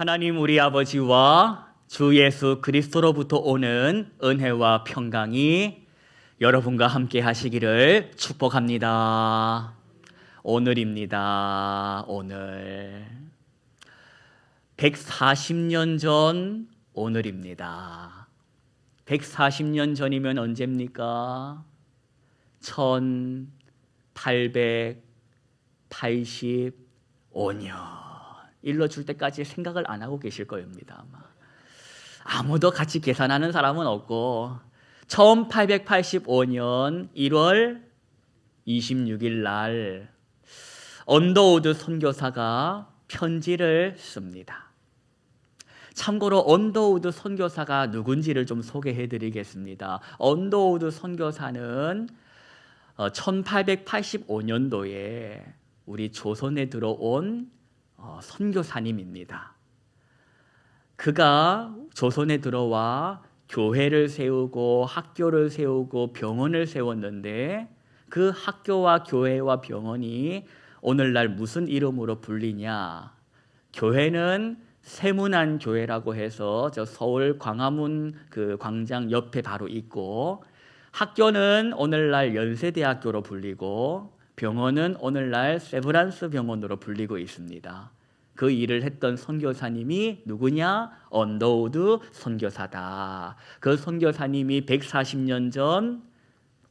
하나님 우리 아버지와 주 예수 그리스도로부터 오는 은혜와 평강이 여러분과 함께 하시기를 축복합니다. 오늘입니다. 오늘 140년 전 오늘입니다. 140년 전이면 언제입니까? 1885년. 일러줄 때까지 생각을 안 하고 계실 겁니다. 아무도 같이 계산하는 사람은 없고 1885년 1월 26일 날 언더우드 선교사가 편지를 씁니다. 참고로 언더우드 선교사가 누군지를 좀 소개해 드리겠습니다. 언더우드 선교사는 1885년도에 우리 조선에 들어온 선교사님입니다. 그가 조선에 들어와 교회를 세우고 학교를 세우고 병원을 세웠는데 그 학교와 교회와 병원이 오늘날 무슨 이름으로 불리냐? 교회는 세문안 교회라고 해서 저 서울 광화문 그 광장 옆에 바로 있고, 학교는 오늘날 연세대학교로 불리고 병원은 오늘날 세브란스 병원으로 불리고 있습니다. 그 일을 했던 선교사님이 누구냐? 언더우드 선교사다. 그 선교사님이 140년 전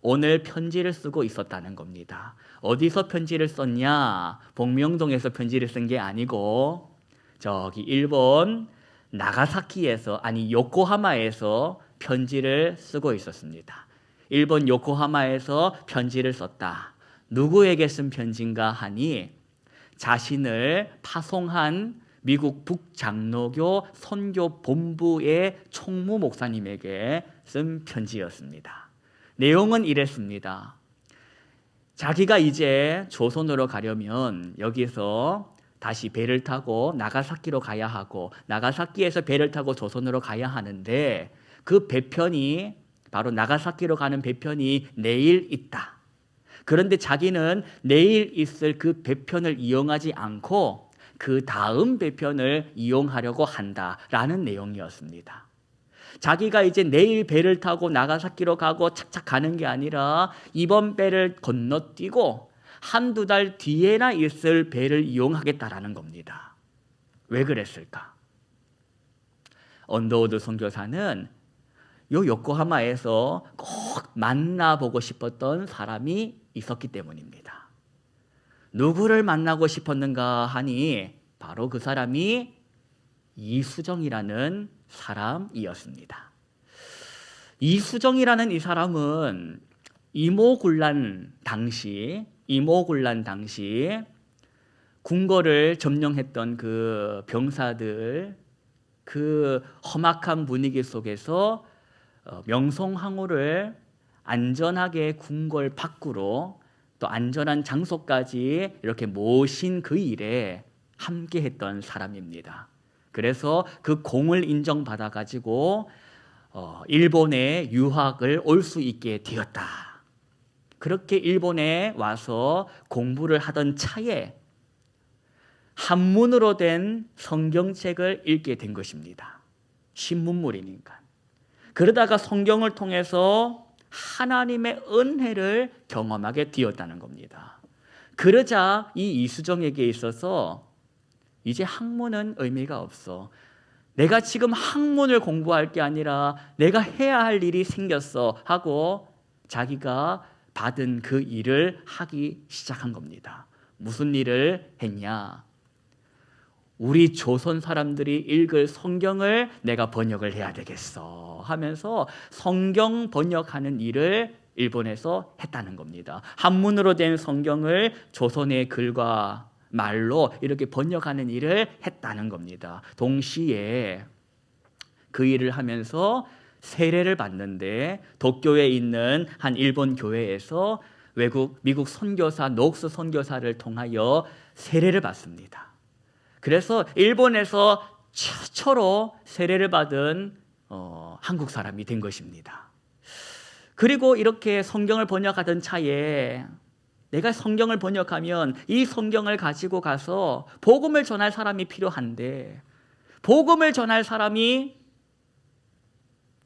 오늘 편지를 쓰고 있었다는 겁니다. 어디서 편지를 썼냐? 복명동에서 편지를 쓴 게 아니고 저기 일본 나가사키에서, 아니 요코하마에서 편지를 쓰고 있었습니다. 일본 요코하마에서 편지를 썼다. 누구에게 쓴 편지인가 하니 자신을 파송한 미국 북장로교 선교본부의 총무 목사님에게 쓴 편지였습니다. 내용은 이랬습니다. 자기가 이제 조선으로 가려면 여기서 다시 배를 타고 나가사키로 가야 하고, 나가사키에서 배를 타고 조선으로 가야 하는데 그 배편이, 바로 나가사키로 가는 배편이 내일 있다. 그런데 자기는 내일 있을 그 배편을 이용하지 않고 그 다음 배편을 이용하려고 한다라는 내용이었습니다. 자기가 이제 내일 배를 타고 나가사키로 가고 착착 가는 게 아니라 이번 배를 건너뛰고 한두 달 뒤에나 있을 배를 이용하겠다라는 겁니다. 왜 그랬을까? 언더우드 선교사는 요 요코하마에서 꼭 만나보고 싶었던 사람이 있었기 때문입니다. 누구를 만나고 싶었는가 하니 바로 그 사람이 이수정이라는 사람이었습니다. 이수정이라는 이 사람은 이모군란 당시 궁궐을 점령했던 그 병사들, 그 험악한 분위기 속에서 명성황후를 안전하게 궁궐 밖으로 또 안전한 장소까지 이렇게 모신 그 일에 함께했던 사람입니다. 그래서 그 공을 인정받아 가지고 일본에 유학을 올 수 있게 되었다. 그렇게 일본에 와서 공부를 하던 차에 한문으로 된 성경책을 읽게 된 것입니다. 신문물이니까. 그러다가 성경을 통해서 하나님의 은혜를 경험하게 되었다는 겁니다. 그러자 이 이수정에게 있어서 이제 학문은 의미가 없어. 내가 지금 학문을 공부할 게 아니라 내가 해야 할 일이 생겼어 하고 자기가 받은 그 일을 하기 시작한 겁니다. 무슨 일을 했냐? 우리 조선 사람들이 읽을 성경을 내가 번역을 해야 되겠어 하면서 성경 번역하는 일을 일본에서 했다는 겁니다. 한문으로 된 성경을 조선의 글과 말로 이렇게 번역하는 일을 했다는 겁니다. 동시에 그 일을 하면서 세례를 받는데 도쿄에 있는 한 일본 교회에서 미국 선교사 녹스 선교사를 통하여 세례를 받습니다. 그래서 일본에서 최초로 세례를 받은 한국 사람이 된 것입니다. 그리고 이렇게 성경을 번역하던 차에 내가 성경을 번역하면 이 성경을 가지고 가서 복음을 전할 사람이 필요한데 복음을 전할 사람이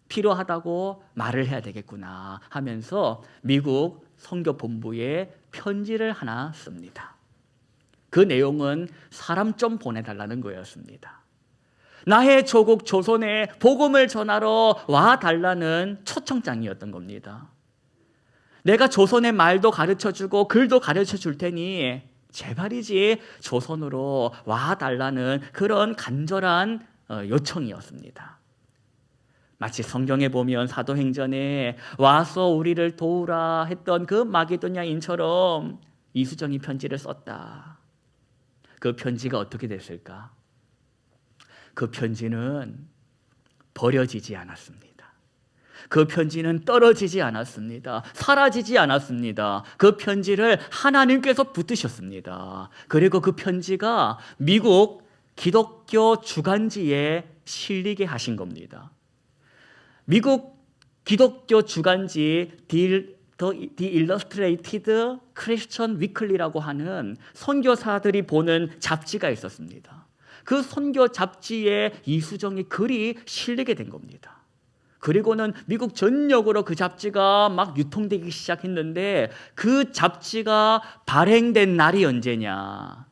필요하다고 말을 해야 되겠구나 하면서 미국 선교본부에 편지를 하나 씁니다. 그 내용은 사람 좀 보내달라는 거였습니다. 나의 조국 조선에 복음을 전하러 와달라는 초청장이었던 겁니다. 내가 조선의 말도 가르쳐주고 글도 가르쳐줄 테니 제발이지 조선으로 와달라는 그런 간절한 요청이었습니다. 마치 성경에 보면 사도행전에 와서 우리를 도우라 했던 그 마게도냐인처럼 이수정이 편지를 썼다. 그 편지가 어떻게 됐을까? 그 편지는 버려지지 않았습니다. 그 편지는 떨어지지 않았습니다. 사라지지 않았습니다. 그 편지를 하나님께서 붙드셨습니다. 그리고 그 편지가 미국 기독교 주간지에 실리게 하신 겁니다. 미국 기독교 주간지 The Illustrated Christian Weekly라고 하는 선교사들이 보는 잡지가 있었습니다. 그 선교 잡지에 이수정의 글이 실리게 된 겁니다. 그리고는 미국 전역으로 그 잡지가 막 유통되기 시작했는데 그 잡지가 발행된 날이 언제냐?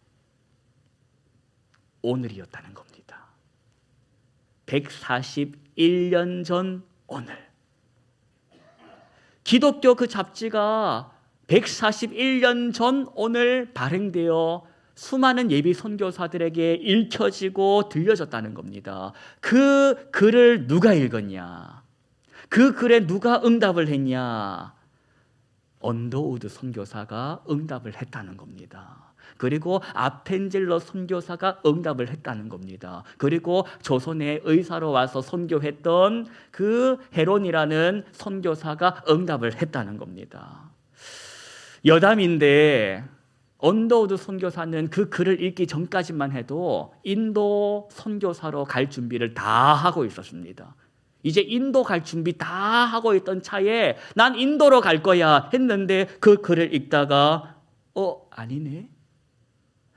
오늘이었다는 겁니다. 141년 전 오늘. 기독교 그 잡지가 141년 전 오늘 발행되어 수많은 예비 선교사들에게 읽혀지고 들려졌다는 겁니다. 그 글을 누가 읽었냐? 그 글에 누가 응답을 했냐? 언더우드 선교사가 응답을 했다는 겁니다. 그리고 아펜젤러 선교사가 응답을 했다는 겁니다. 그리고 조선의 의사로 와서 선교했던 그 헤론이라는 선교사가 응답을 했다는 겁니다. 여담인데 언더우드 선교사는 그 글을 읽기 전까지만 해도 인도 선교사로 갈 준비를 다 하고 있었습니다. 이제 인도 갈 준비 다 하고 있던 차에 난 인도로 갈 거야 했는데 그 글을 읽다가 아니네.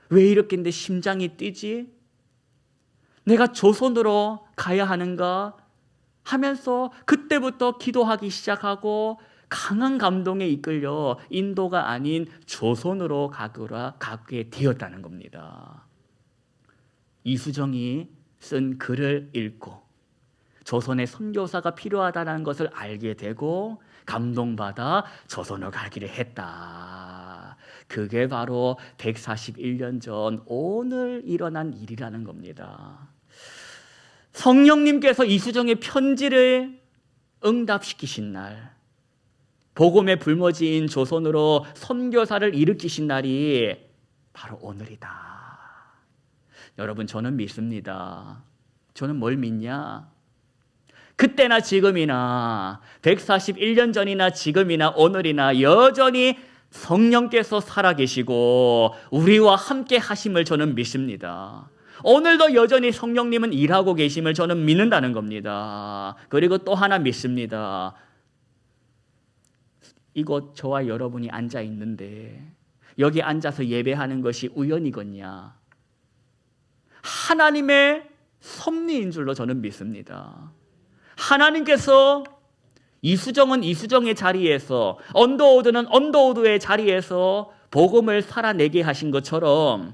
왜 이렇게 내 심장이 뛰지? 내가 조선으로 가야 하는가? 하면서 그때부터 기도하기 시작하고 강한 감동에 이끌려 인도가 아닌 조선으로 가게 되었다는 겁니다. 이수정이 쓴 글을 읽고 조선의 선교사가 필요하다는 것을 알게 되고 감동받아 조선으로 가기를 했다. 그게 바로 141년 전 오늘 일어난 일이라는 겁니다. 성령님께서 이수정의 편지를 응답시키신 날, 복음의 불모지인 조선으로 선교사를 일으키신 날이 바로 오늘이다. 여러분, 저는 믿습니다. 저는 뭘 믿냐? 그때나 지금이나 141년 전이나 지금이나 오늘이나 여전히 성령께서 살아계시고 우리와 함께 하심을 저는 믿습니다. 오늘도 여전히 성령님은 일하고 계심을 저는 믿는다는 겁니다. 그리고 또 하나 믿습니다. 이곳 저와 여러분이 앉아 있는데 여기 앉아서 예배하는 것이 우연이겠냐? 하나님의 섭리인 줄로 저는 믿습니다. 하나님께서 이수정은 이수정의 자리에서, 언더우드는 언더우드의 자리에서 복음을 살아내게 하신 것처럼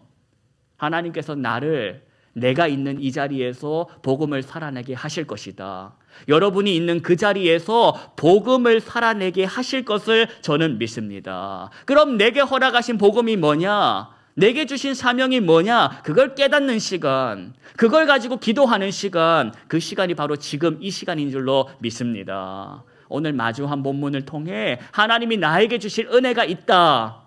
하나님께서 나를 내가 있는 이 자리에서 복음을 살아내게 하실 것이다. 여러분이 있는 그 자리에서 복음을 살아내게 하실 것을 저는 믿습니다. 그럼 내게 허락하신 복음이 뭐냐? 내게 주신 사명이 뭐냐? 그걸 깨닫는 시간, 그걸 가지고 기도하는 시간, 그 시간이 바로 지금 이 시간인 줄로 믿습니다. 오늘 마주한 본문을 통해 하나님이 나에게 주실 은혜가 있다.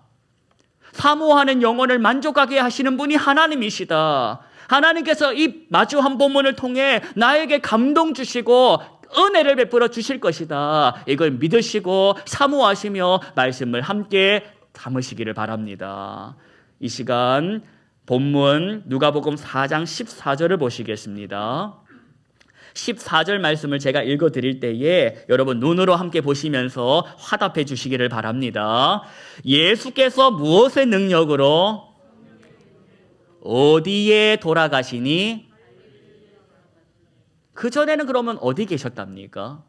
사모하는 영혼을 만족하게 하시는 분이 하나님이시다. 하나님께서 이 마주한 본문을 통해 나에게 감동 주시고 은혜를 베풀어 주실 것이다. 이걸 믿으시고 사모하시며 말씀을 함께 담으시기를 바랍니다. 이 시간 본문 누가복음 4장 14절을 보시겠습니다. 14절 말씀을 제가 읽어드릴 때에 여러분 눈으로 함께 보시면서 화답해 주시기를 바랍니다. 예수께서 무엇의 능력으로 어디에 돌아가시니 그전에는 그러면 어디 계셨답니까?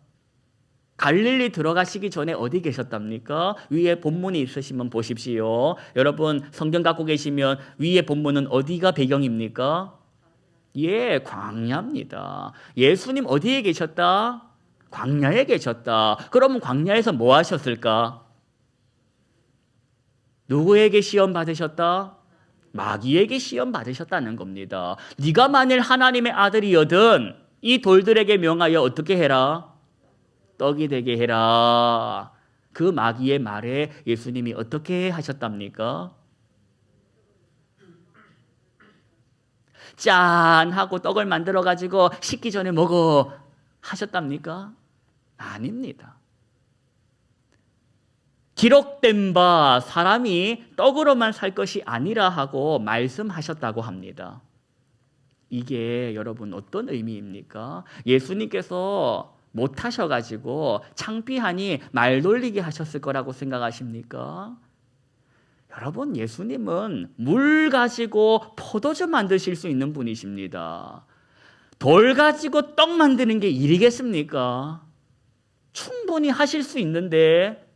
갈릴리 들어가시기 전에 어디 계셨답니까? 위에 본문이 있으시면 보십시오. 여러분 성경 갖고 계시면 위에 본문은 어디가 배경입니까? 예, 광야입니다. 예수님 어디에 계셨다? 광야에 계셨다. 그러면 광야에서 뭐 하셨을까? 누구에게 시험 받으셨다? 마귀에게 시험 받으셨다는 겁니다. 네가 만일 하나님의 아들이거든 이 돌들에게 명하여 어떻게 해라? 떡이 되게 해라. 그 마귀의 말에 예수님이 어떻게 하셨답니까? 짠 하고 떡을 만들어 가지고 식기 전에 먹어 하셨답니까? 아닙니다. 기록된 바 사람이 떡으로만 살 것이 아니라 하고 말씀하셨다고 합니다. 이게 여러분 어떤 의미입니까? 예수님께서 못하셔가지고 창피하니 말 돌리게 하셨을 거라고 생각하십니까? 여러분 예수님은 물 가지고 포도주 만드실 수 있는 분이십니다. 돌 가지고 떡 만드는 게 일이겠습니까? 충분히 하실 수 있는데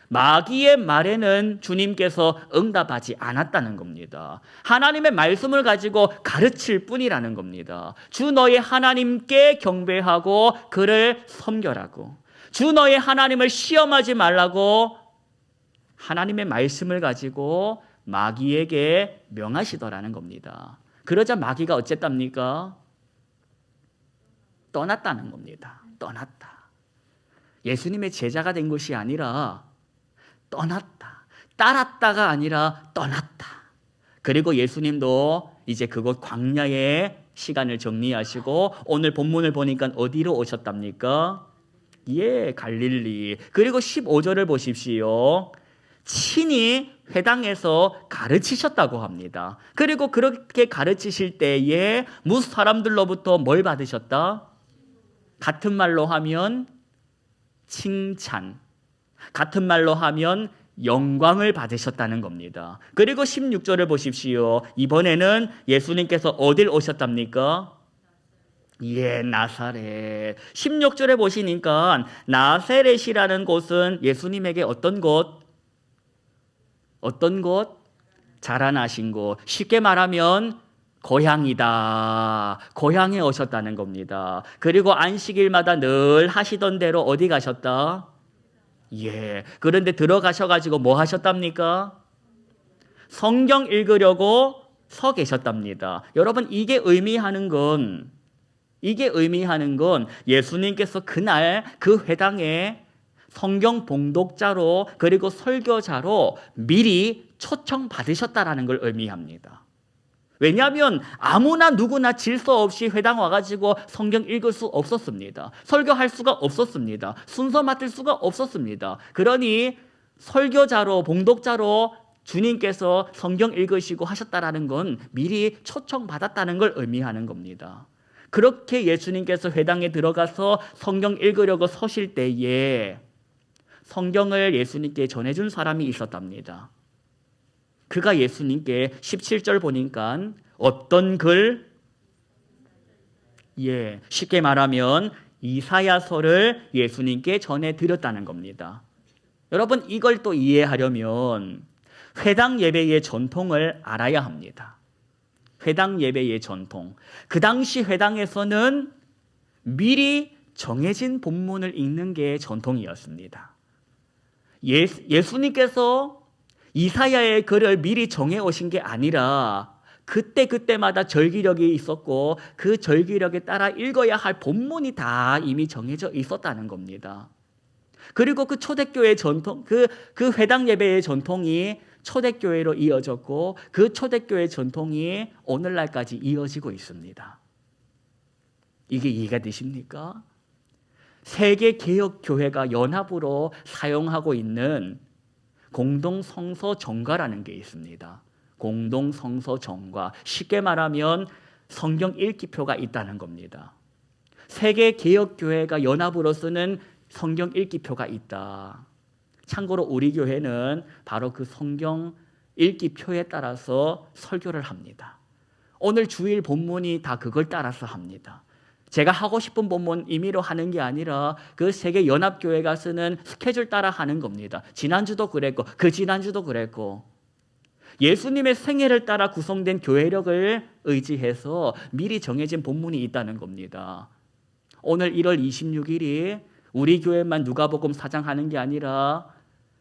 마귀의 말에는 주님께서 응답하지 않았다는 겁니다. 하나님의 말씀을 가지고 가르칠 뿐이라는 겁니다. 주 너의 하나님께 경배하고 그를 섬겨라고. 주 너의 하나님을 시험하지 말라고 하나님의 말씀을 가지고 마귀에게 명하시더라는 겁니다. 그러자 마귀가 어쨌답니까? 떠났다는 겁니다. 떠났다. 예수님의 제자가 된 것이 아니라 떠났다. 따랐다가 아니라 떠났다. 그리고 예수님도 이제 그곳 광야의 시간을 정리하시고 오늘 본문을 보니까 어디로 오셨답니까? 예, 갈릴리. 그리고 15절을 보십시오. 친히 회당에서 가르치셨다고 합니다. 그리고 그렇게 가르치실 때에 무슨 사람들로부터 뭘 받으셨다? 같은 말로 하면 칭찬. 같은 말로 하면 영광을 받으셨다는 겁니다. 그리고 16절을 보십시오. 이번에는 예수님께서 어딜 오셨답니까? 예, 나사렛. 16절에 보시니까 나사렛이라는 곳은 예수님에게 어떤 곳? 어떤 곳? 자라나신 곳. 쉽게 말하면 고향이다. 고향에 오셨다는 겁니다. 그리고 안식일마다 늘 하시던 대로 어디 가셨다? 예. 그런데 들어가셔가지고 뭐 하셨답니까? 성경 읽으려고 서 계셨답니다. 여러분 이게 의미하는 건 예수님께서 그날 그 회당에 성경 봉독자로 그리고 설교자로 미리 초청 받으셨다라는 걸 의미합니다. 왜냐하면 아무나 누구나 질서 없이 회당 와가지고 성경 읽을 수 없었습니다. 설교할 수가 없었습니다. 순서 맡을 수가 없었습니다. 그러니 설교자로 봉독자로 주님께서 성경 읽으시고 하셨다라는 건 미리 초청받았다는 걸 의미하는 겁니다. 그렇게 예수님께서 회당에 들어가서 성경 읽으려고 서실 때에 성경을 예수님께 전해준 사람이 있었답니다. 그가 예수님께 17절 보니까 어떤 글? 예, 쉽게 말하면 이사야서를 예수님께 전해드렸다는 겁니다. 여러분 이걸 또 이해하려면 회당 예배의 전통을 알아야 합니다. 회당 예배의 전통. 그 당시 회당에서는 미리 정해진 본문을 읽는 게 전통이었습니다. 예수님께서 이사야의 글을 미리 정해 오신 게 아니라 그때마다 절기력이 있었고 그 절기력에 따라 읽어야 할 본문이 다 이미 정해져 있었다는 겁니다. 그리고 그 초대교회의 전통, 그 회당 예배의 전통이 초대교회로 이어졌고 그 초대교회 전통이 오늘날까지 이어지고 있습니다. 이게 이해가 되십니까? 세계 개혁 교회가 연합으로 사용하고 있는 공동 성서 정과라는 게 있습니다. 공동 성서 정과. 쉽게 말하면 성경 읽기표가 있다는 겁니다. 세계 개혁 교회가 연합으로 쓰는 성경 읽기표가 있다. 참고로 우리 교회는 바로 그 성경 읽기표에 따라서 설교를 합니다. 오늘 주일 본문이 다 그걸 따라서 합니다. 제가 하고 싶은 본문 임의로 하는 게 아니라 그 세계연합교회가 쓰는 스케줄 따라 하는 겁니다. 지난주도 그랬고 그 지난주도 그랬고 예수님의 생애를 따라 구성된 교회력을 의지해서 미리 정해진 본문이 있다는 겁니다. 오늘 1월 26일이 우리 교회만 누가복음 4장 하는 게 아니라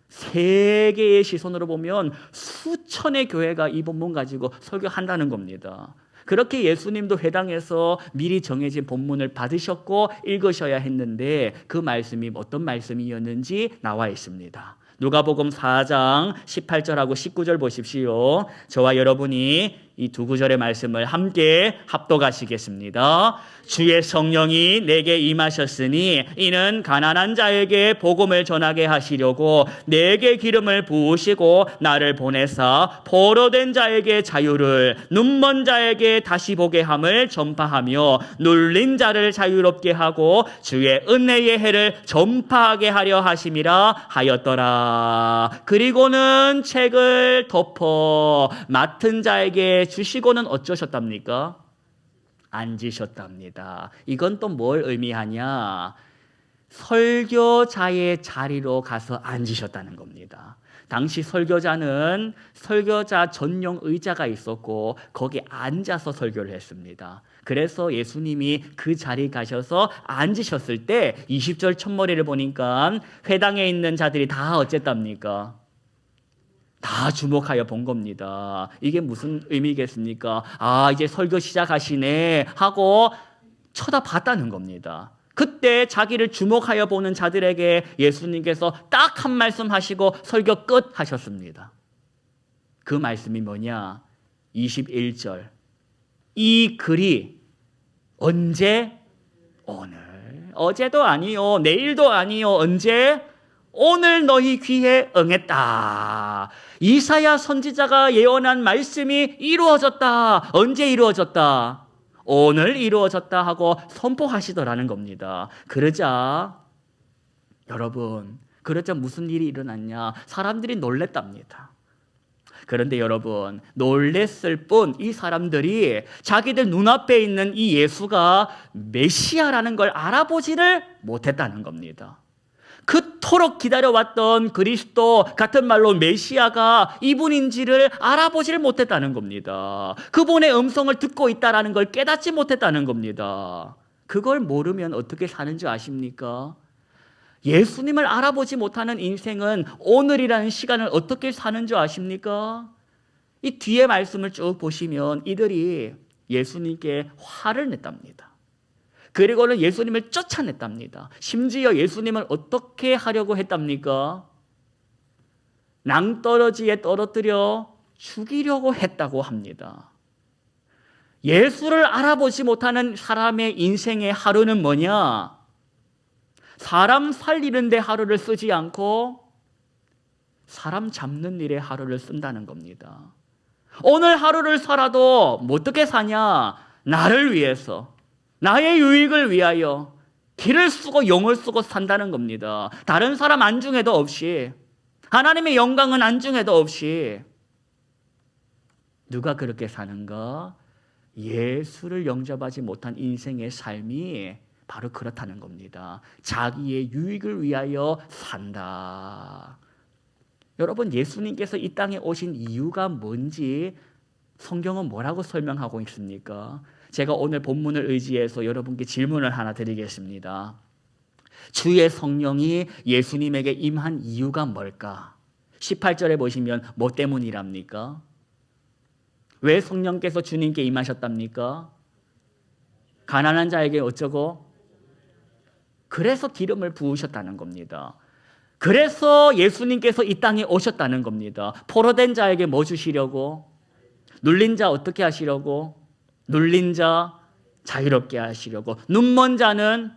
세계의 시선으로 보면 수천의 교회가 이 본문 가지고 설교한다는 겁니다. 그렇게 예수님도 회당에서 미리 정해진 본문을 받으셨고 읽으셔야 했는데 그 말씀이 어떤 말씀이었는지 나와 있습니다. 누가복음 4장 18절하고 19절 보십시오. 저와 여러분이 이 두 구절의 말씀을 함께 합독하시겠습니다. 주의 성령이 내게 임하셨으니 이는 가난한 자에게 복음을 전하게 하시려고 내게 기름을 부으시고 나를 보내사 포로된 자에게 자유를 눈먼 자에게 다시 보게 함을 전파하며 눌린 자를 자유롭게 하고 주의 은혜의 해를 전파하게 하려 하심이라 하였더라. 그리고는 책을 덮어 맡은 자에게 주시고는 어쩌셨답니까? 앉으셨답니다. 이건 또 뭘 의미하냐? 설교자의 자리로 가서 앉으셨다는 겁니다. 당시 설교자는 설교자 전용 의자가 있었고 거기에 앉아서 설교를 했습니다. 그래서 예수님이 그 자리에 가셔서 앉으셨을 때 20절 첫머리를 보니까 회당에 있는 자들이 다 어쨌답니까? 다 주목하여 본 겁니다. 이게 무슨 의미겠습니까? 아, 이제 설교 시작하시네 하고 쳐다봤다는 겁니다. 그때 자기를 주목하여 보는 자들에게 예수님께서 딱 한 말씀 하시고 설교 끝 하셨습니다. 그 말씀이 뭐냐? 21절. 이 글이 언제? 오늘. 어제도 아니요. 내일도 아니요. 언제? 오늘 너희 귀에 응했다. 이사야 선지자가 예언한 말씀이 이루어졌다. 언제 이루어졌다? 오늘 이루어졌다 하고 선포하시더라는 겁니다. 그러자 무슨 일이 일어났냐? 사람들이 놀랬답니다. 그런데 여러분, 놀랬을 뿐 이 사람들이 자기들 눈앞에 있는 이 예수가 메시아라는 걸 알아보지를 못했다는 겁니다. 그토록 기다려왔던 그리스도, 같은 말로 메시아가 이분인지를 알아보지를 못했다는 겁니다. 그분의 음성을 듣고 있다는 걸 깨닫지 못했다는 겁니다. 그걸 모르면 어떻게 사는지 아십니까? 예수님을 알아보지 못하는 인생은 오늘이라는 시간을 어떻게 사는 줄 아십니까? 이 뒤에 말씀을 쭉 보시면 이들이 예수님께 화를 냈답니다. 그리고는 예수님을 쫓아냈답니다. 심지어 예수님을 어떻게 하려고 했답니까? 낭떠러지에 떨어뜨려 죽이려고 했다고 합니다. 예수를 알아보지 못하는 사람의 인생의 하루는 뭐냐? 사람 살리는 데 하루를 쓰지 않고 사람 잡는 일에 하루를 쓴다는 겁니다. 오늘 하루를 살아도 어떻게 사냐? 나를 위해서, 나의 유익을 위하여 길을 쓰고 용을 쓰고 산다는 겁니다. 다른 사람 안중에도 없이, 하나님의 영광은 안중에도 없이. 누가 그렇게 사는가? 예수를 영접하지 못한 인생의 삶이 바로 그렇다는 겁니다. 자기의 유익을 위하여 산다. 여러분, 예수님께서 이 땅에 오신 이유가 뭔지 성경은 뭐라고 설명하고 있습니까? 제가 오늘 본문을 의지해서 여러분께 질문을 하나 드리겠습니다. 주의 성령이 예수님에게 임한 이유가 뭘까? 18절에 보시면 뭐 때문이랍니까? 왜 성령께서 주님께 임하셨답니까? 가난한 자에게 어쩌고? 그래서 기름을 부으셨다는 겁니다. 그래서 예수님께서 이 땅에 오셨다는 겁니다. 포로된 자에게 뭐 주시려고? 눌린 자 어떻게 하시려고? 눌린 자 자유롭게 하시려고. 눈먼 자는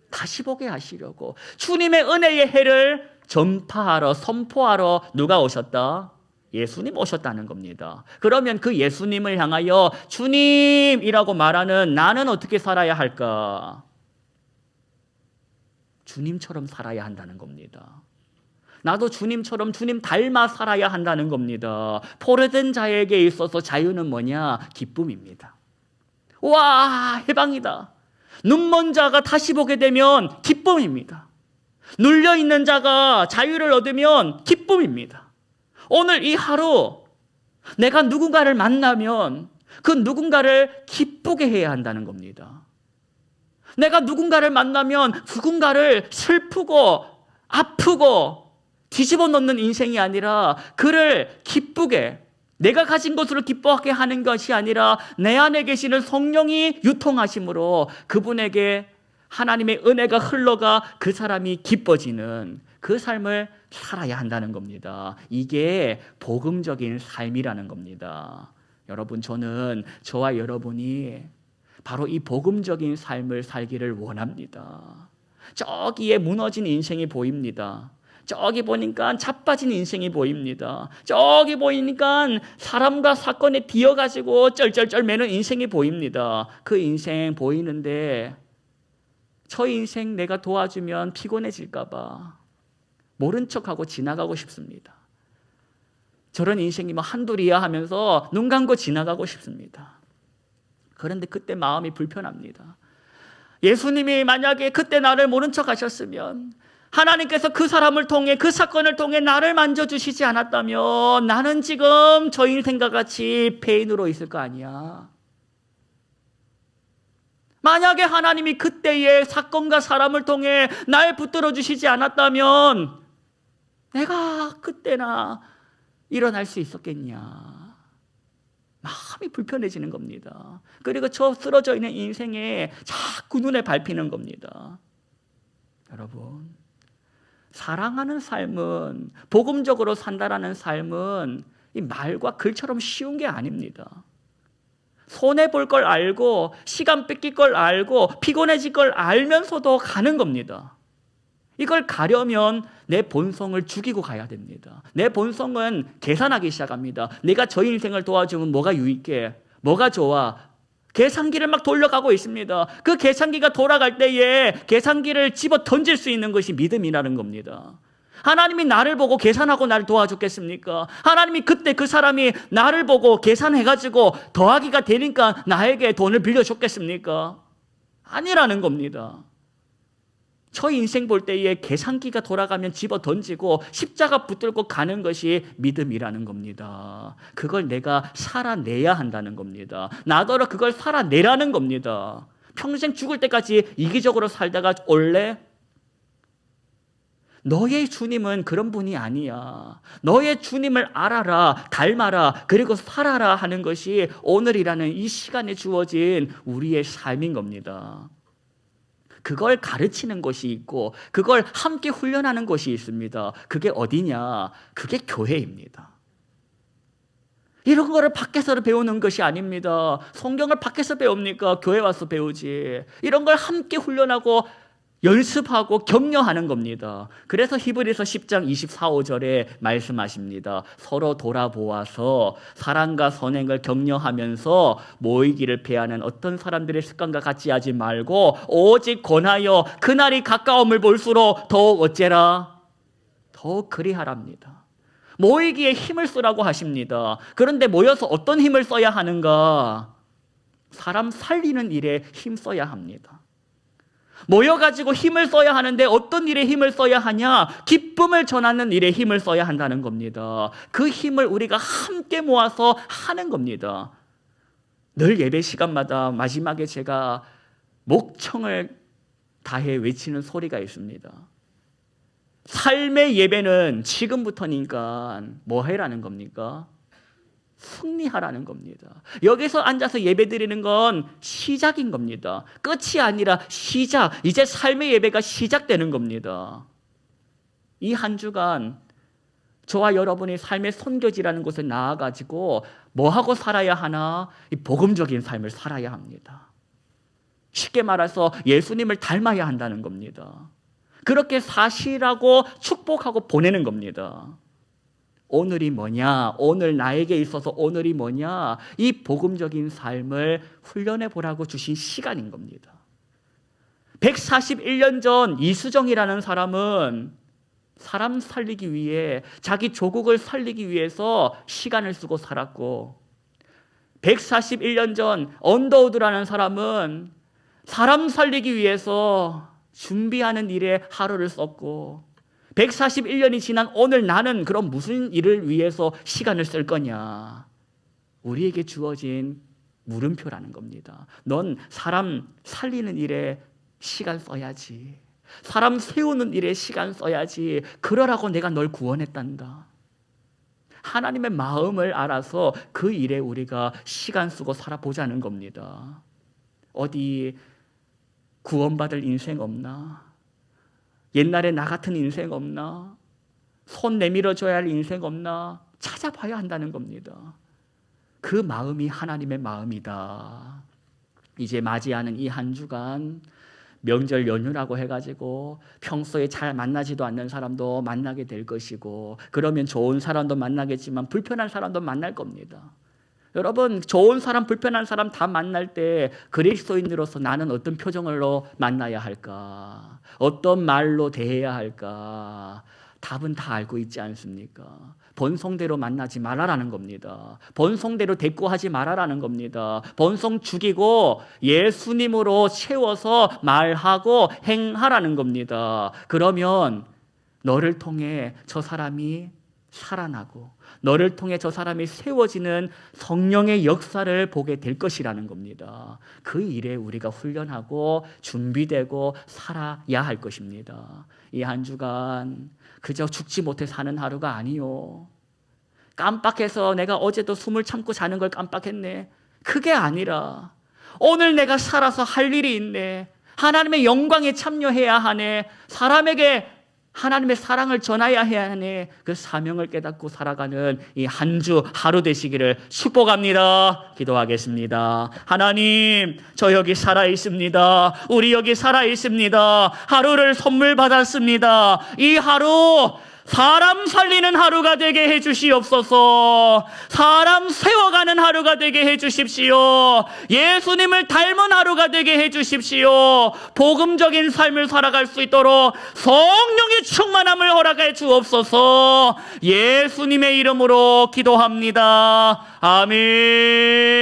다시 보게 하시려고. 주님의 은혜의 해를 전파하러, 선포하러 누가 오셨다? 예수님 오셨다는 겁니다. 그러면 그 예수님을 향하여 주님이라고 말하는 나는 어떻게 살아야 할까? 주님처럼 살아야 한다는 겁니다. 나도 주님처럼 주님 닮아 살아야 한다는 겁니다. 포로된 자에게 있어서 자유는 뭐냐? 기쁨입니다. 와, 해방이다. 눈먼 자가 다시 보게 되면 기쁨입니다. 눌려있는 자가 자유를 얻으면 기쁨입니다. 오늘 이 하루 내가 누군가를 만나면 그 누군가를 기쁘게 해야 한다는 겁니다. 내가 누군가를 만나면 누군가를 슬프고 아프고 뒤집어 놓는 인생이 아니라 그를 기쁘게, 내가 가진 것으로 기뻐하게 하는 것이 아니라 내 안에 계시는 성령이 유통하심으로 그분에게 하나님의 은혜가 흘러가 그 사람이 기뻐지는 그 삶을 살아야 한다는 겁니다. 이게 복음적인 삶이라는 겁니다. 여러분, 저는 저와 여러분이 바로 이 복음적인 삶을 살기를 원합니다. 저기에 무너진 인생이 보입니다. 저기 보니까 자빠진 인생이 보입니다. 저기 보이니까 사람과 사건에 뒤어가지고 쩔쩔쩔 매는 인생이 보입니다. 그 인생 보이는데 저 인생 내가 도와주면 피곤해질까 봐 모른 척하고 지나가고 싶습니다. 저런 인생이 뭐 한둘이야 하면서 눈 감고 지나가고 싶습니다. 그런데 그때 마음이 불편합니다. 예수님이 만약에 그때 나를 모른 척 하셨으면, 하나님께서 그 사람을 통해, 그 사건을 통해 나를 만져주시지 않았다면 나는 지금 저 인생과 같이 폐인으로 있을 거 아니야. 만약에 하나님이 그때의 사건과 사람을 통해 날 붙들어 주시지 않았다면 내가 그때나 일어날 수 있었겠냐. 마음이 불편해지는 겁니다. 그리고 저 쓰러져 있는 인생에 자꾸 눈에 밟히는 겁니다. 여러분, 사랑하는 삶은, 복음적으로 산다라는 삶은 이 말과 글처럼 쉬운 게 아닙니다. 손해볼 걸 알고, 시간 뺏길 걸 알고, 피곤해질 걸 알면서도 가는 겁니다. 이걸 가려면 내 본성을 죽이고 가야 됩니다. 내 본성은 계산하기 시작합니다. 내가 저 인생을 도와주면 뭐가 유익해? 뭐가 좋아? 계산기를 막 돌려가고 있습니다. 그 계산기가 돌아갈 때에 계산기를 집어 던질 수 있는 것이 믿음이라는 겁니다. 하나님이 나를 보고 계산하고 나를 도와줬겠습니까? 하나님이 그때 그 사람이 나를 보고 계산해가지고 더하기가 되니까 나에게 돈을 빌려줬겠습니까? 아니라는 겁니다. 저 인생 볼 때에 계산기가 돌아가면 집어 던지고 십자가 붙들고 가는 것이 믿음이라는 겁니다. 그걸 내가 살아내야 한다는 겁니다. 나더러 그걸 살아내라는 겁니다. 평생 죽을 때까지 이기적으로 살다가 올래? 너의 주님은 그런 분이 아니야. 너의 주님을 알아라, 닮아라, 그리고 살아라 하는 것이 오늘이라는 이 시간에 주어진 우리의 삶인 겁니다. 그걸 가르치는 것이 있고 그걸 함께 훈련하는 것이 있습니다. 그게 어디냐? 그게 교회입니다. 이런 거를 밖에서 배우는 것이 아닙니다. 성경을 밖에서 배웁니까? 교회 와서 배우지. 이런 걸 함께 훈련하고 연습하고 격려하는 겁니다. 그래서 히브리서 10장 24, 5절에 말씀하십니다. 서로 돌아보아서 사랑과 선행을 격려하면서 모이기를 패하는 어떤 사람들의 습관과 같이 하지 말고 오직 권하여 그날이 가까움을 볼수록 더욱 어째라? 더욱 그리하랍니다. 모이기에 힘을 쓰라고 하십니다. 그런데 모여서 어떤 힘을 써야 하는가? 사람 살리는 일에 힘 써야 합니다. 모여가지고 힘을 써야 하는데 어떤 일에 힘을 써야 하냐? 기쁨을 전하는 일에 힘을 써야 한다는 겁니다. 그 힘을 우리가 함께 모아서 하는 겁니다. 늘 예배 시간마다 마지막에 제가 목청을 다해 외치는 소리가 있습니다. 삶의 예배는 지금부터니까 뭐 해라는 겁니까? 승리하라는 겁니다. 여기서 앉아서 예배 드리는 건 시작인 겁니다. 끝이 아니라 시작. 이제 삶의 예배가 시작되는 겁니다. 이 한 주간 저와 여러분이 삶의 선교지라는 곳에 나아가지고 뭐 하고 살아야 하나? 이 복음적인 삶을 살아야 합니다. 쉽게 말해서 예수님을 닮아야 한다는 겁니다. 그렇게 사시라고 축복하고 보내는 겁니다. 오늘이 뭐냐? 오늘 나에게 있어서 오늘이 뭐냐? 이 복음적인 삶을 훈련해 보라고 주신 시간인 겁니다. 141년 전 이수정이라는 사람은 사람 살리기 위해, 자기 조국을 살리기 위해서 시간을 쓰고 살았고, 141년 전 언더우드라는 사람은 사람 살리기 위해서 준비하는 일에 하루를 썼고 141년이 지난 오늘 나는 그럼 무슨 일을 위해서 시간을 쓸 거냐? 우리에게 주어진 물음표라는 겁니다. 넌 사람 살리는 일에 시간 써야지. 사람 세우는 일에 시간 써야지. 그러라고 내가 널 구원했단다. 하나님의 마음을 알아서 그 일에 우리가 시간 쓰고 살아보자는 겁니다. 어디 구원받을 인생 없나? 옛날에 나 같은 인생 없나? 손 내밀어줘야 할 인생 없나? 찾아봐야 한다는 겁니다. 그 마음이 하나님의 마음이다. 이제 맞이하는 이 한 주간 명절 연휴라고 해가지고 평소에 잘 만나지도 않는 사람도 만나게 될 것이고, 그러면 좋은 사람도 만나겠지만 불편한 사람도 만날 겁니다. 여러분, 좋은 사람, 불편한 사람 다 만날 때 그리스도인으로서 나는 어떤 표정으로 만나야 할까? 어떤 말로 대해야 할까? 답은 다 알고 있지 않습니까? 본성대로 만나지 말아라는 겁니다. 본성대로 대꾸하지 말아라는 겁니다. 본성 죽이고 예수님으로 채워서 말하고 행하라는 겁니다. 그러면 너를 통해 저 사람이 살아나고 너를 통해 저 사람이 세워지는 성령의 역사를 보게 될 것이라는 겁니다. 그 일에 우리가 훈련하고 준비되고 살아야 할 것입니다. 이 한 주간 그저 죽지 못해 사는 하루가 아니요. 깜빡해서 내가 어제도 숨을 참고 자는 걸 깜빡했네. 그게 아니라 오늘 내가 살아서 할 일이 있네. 하나님의 영광에 참여해야 하네. 사람에게 하나님의 사랑을 전해야 하네. 그 사명을 깨닫고 살아가는 이 한 주 하루 되시기를 축복합니다. 기도하겠습니다. 하나님, 저 여기 살아 있습니다. 우리 여기 살아 있습니다. 하루를 선물 받았습니다. 이 하루 사람 살리는 하루가 되게 해주시옵소서. 사람 세워가는 하루가 되게 해주십시오. 예수님을 닮은 하루가 되게 해주십시오. 복음적인 삶을 살아갈 수 있도록 성령의 충만함을 허락해 주옵소서. 예수님의 이름으로 기도합니다. 아멘.